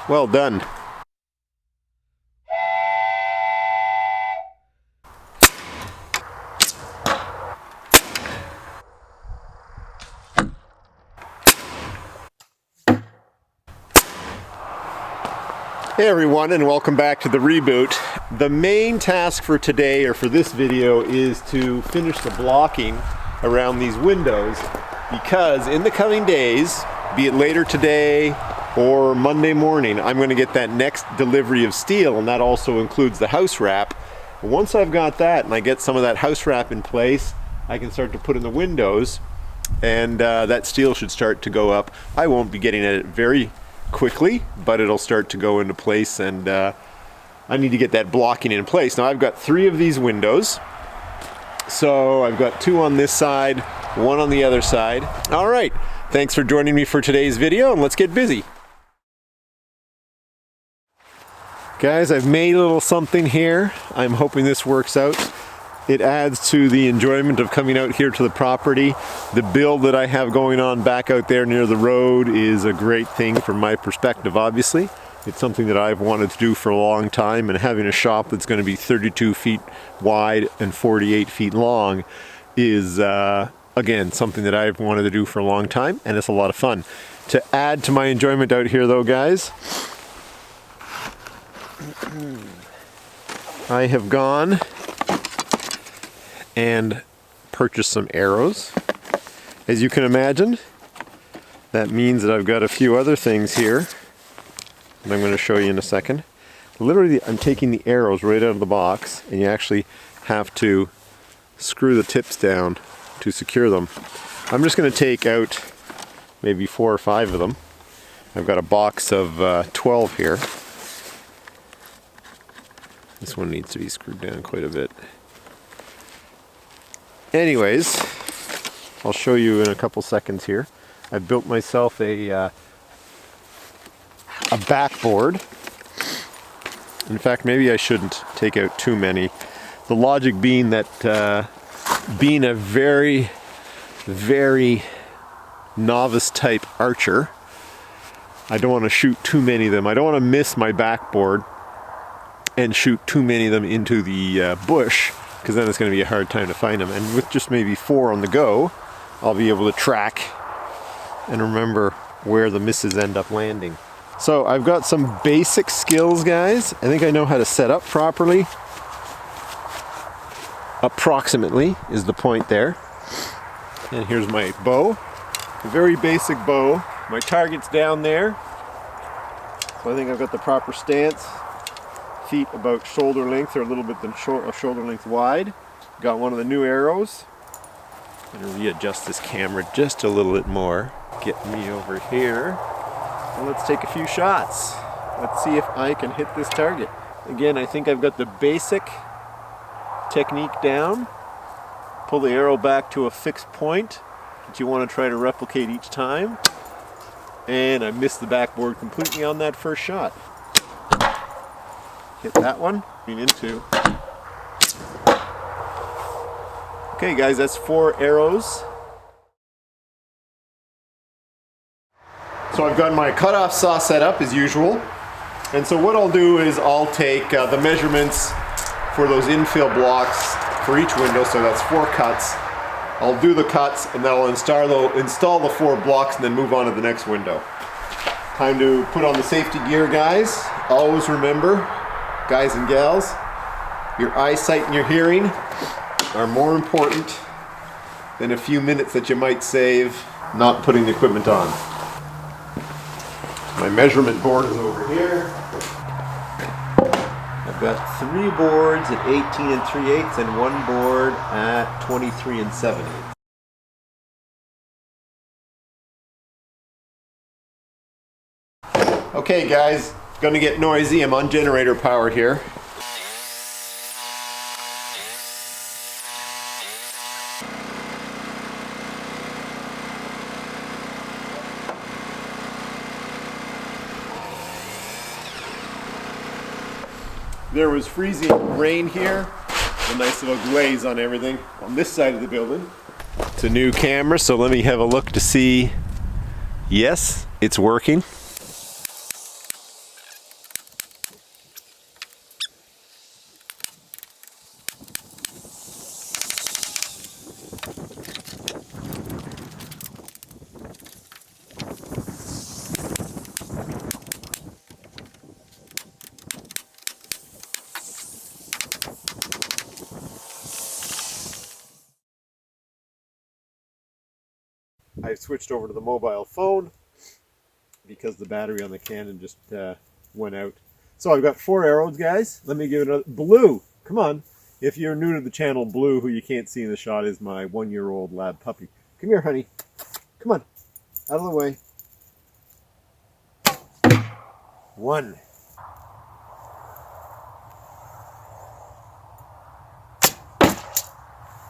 Well done. Hey everyone, and welcome back to the reboot. The main task for today, or for this video, is to finish the blocking around these windows, because in the coming days, be it later today or Monday morning, I'm going to get that next delivery of steel, and that also includes the house wrap. Once I've got that and I get some of that house wrap in place, I can start to put in the windows, and that steel should start to go up. I won't be getting at it very quickly, but it'll start to go into place, and I need to get that blocking in place. Now I've got 3 of these windows, so I've got 2 on this side, 1 on the other side. All right, thanks for joining me for today's video, and let's get busy. Guys, I've made a little something here. I'm hoping this works out. It adds to the enjoyment of coming out here to the property. The build that I have going on back out there near the road is a great thing from my perspective, obviously. It's something that I've wanted to do for a long time, and having a shop that's going to be 32 feet wide and 48 feet long is, again, something that I've wanted to do for a long time, and it's a lot of fun. To add to my enjoyment out here though, guys, I have gone and purchased some arrows. As you can imagine, that means that I've got a few other things here that I'm going to show you in a second. Literally, I'm taking the arrows right out of the box, and you actually have to screw the tips down to secure them. I'm just going to take out maybe 4 or 5 of them. I've got a box of 12 here. This one needs to be screwed down quite a bit. Anyways, I'll show you in a couple seconds here. I've built myself a backboard. In fact, maybe I shouldn't take out too many. The logic being that being a very, very novice type archer, I don't want to shoot too many of them. I don't want to miss my backboard and shoot too many of them into the bush, because then it's going to be a hard time to find them. And with just maybe 4 on the go, I'll be able to track and remember where the misses end up landing. So I've got some basic skills, guys. I think I know how to set up properly. Approximately is the point there. And here's my bow. A very basic bow. My target's down there. So I think I've got the proper stance. Feet about shoulder length, or a little bit than shoulder length wide. Got one of the new arrows. I'm going to readjust this camera just a little bit more. Get me over here. And let's take a few shots. Let's see if I can hit this target. Again, I think I've got the basic technique down. Pull the arrow back to a fixed point that you want to try to replicate each time. And I missed the backboard completely on that first shot. Hit that one, into. Okay guys, that's 4 arrows. So I've got my cutoff saw set up as usual. And so what I'll do is I'll take the measurements for those infill blocks for each window, so that's 4 cuts. I'll do the cuts, and then I'll install the 4 blocks and then move on to the next window. Time to put on the safety gear, guys. Always remember, guys and gals, your eyesight and your hearing are more important than a few minutes that you might save not putting the equipment on. My measurement board is over here. I've got 3 boards at 18 3/8 and 1 board at 23 7/8. Okay guys, gonna get noisy. I'm on generator power here. There was freezing rain here, a nice little glaze on everything on this side of the building. It's a new camera, so let me have a look to see. Yes, it's working. I've switched over to the mobile phone because the battery on the Canon just went out. So I've got 4 arrows, guys. Let me give it another. Blue, come on. If you're new to the channel, Blue, who you can't see in the shot, is my 1-year-old lab puppy. Come here, honey. Come on. Out of the way. 1.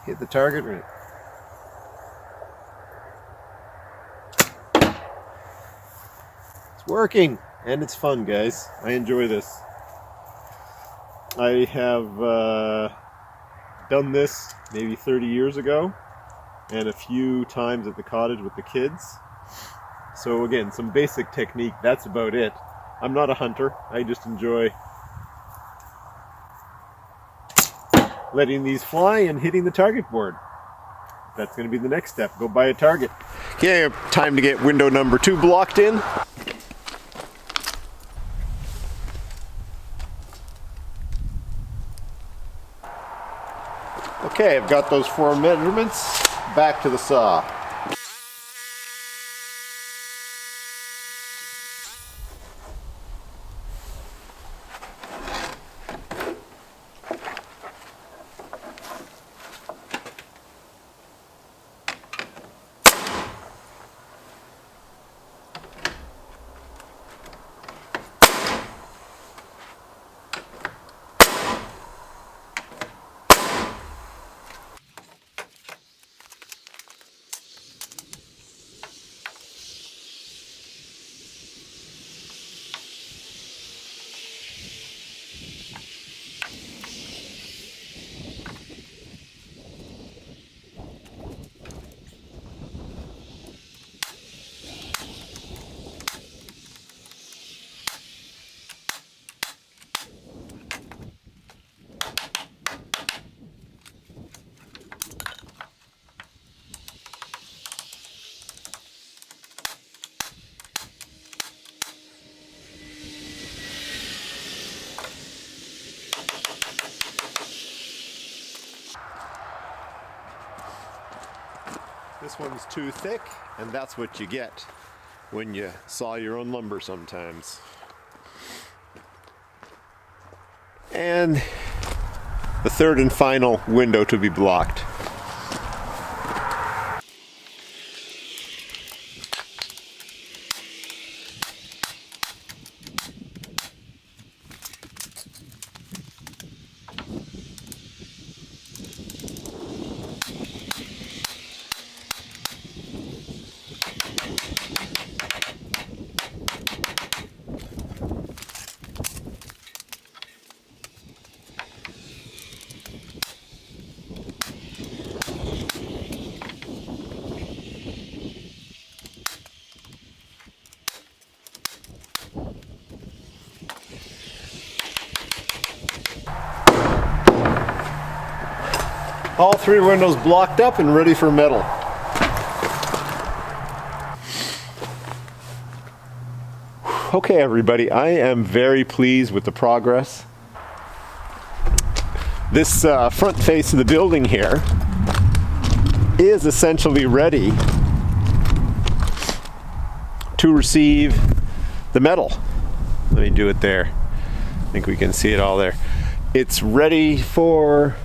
Hit the target right. It's working, and it's fun, guys. I enjoy this. I have done this maybe 30 years ago, and a few times at the cottage with the kids. So again, some basic technique, that's about it. I'm not a hunter, I just enjoy letting these fly and hitting the target board. That's going to be the next step. Go buy a target. Okay, time to get window number 2 blocked in. Okay, I've got those 4 measurements. Back to the saw. This one's too thick, and that's what you get when you saw your own lumber sometimes. And the 3rd and final window to be blocked. All 3 windows blocked up and ready for metal. Okay, everybody, I am very pleased with the progress. This front face of the building here is essentially ready to receive the metal. Let me do it there. I think we can see it all there. It's ready for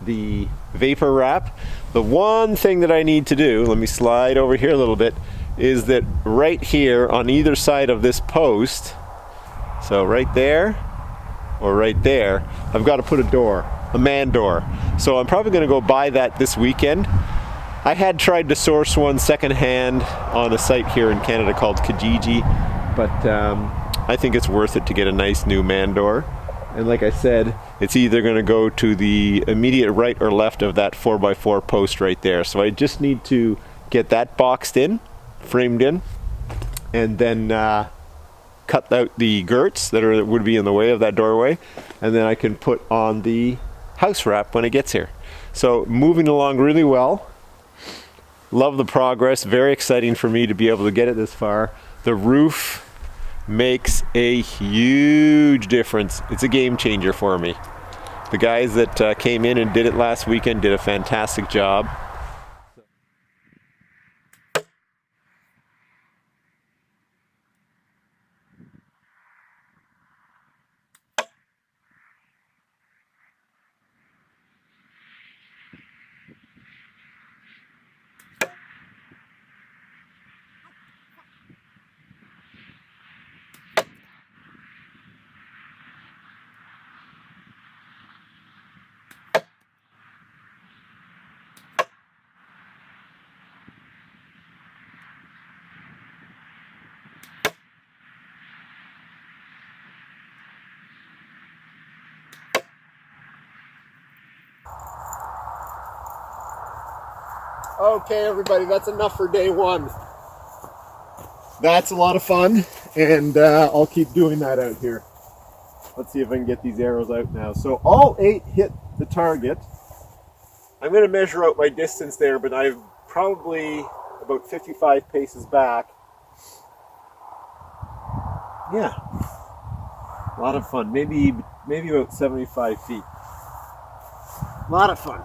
the vapor wrap. The one thing that I need to do, let me slide over here a little bit, is that right here on either side of this post, so right there or right there, I've got to put a door, a man door. So I'm probably going to go buy that this weekend. I had tried to source one secondhand on a site here in Canada called Kijiji, but I think it's worth it to get a nice new man door. And like I said, it's either going to go to the immediate right or left of that 4x4 post right there. So I just need to get that boxed in, framed in, and then cut out the girts that would be in the way of that doorway, and then I can put on the house wrap when it gets here. So moving along really well. Love the progress. Very exciting for me to be able to get it this far. The roof makes a huge difference. It's a game changer for me. The guys that came in and did it last weekend did a fantastic job. Okay, everybody, that's enough for day one. That's a lot of fun, and I'll keep doing that out here. Let's see if I can get these arrows out now. So all 8 hit the target. I'm going to measure out my distance there, but I'm probably about 55 paces back. Yeah, a lot of fun. Maybe about 75 feet. A lot of fun.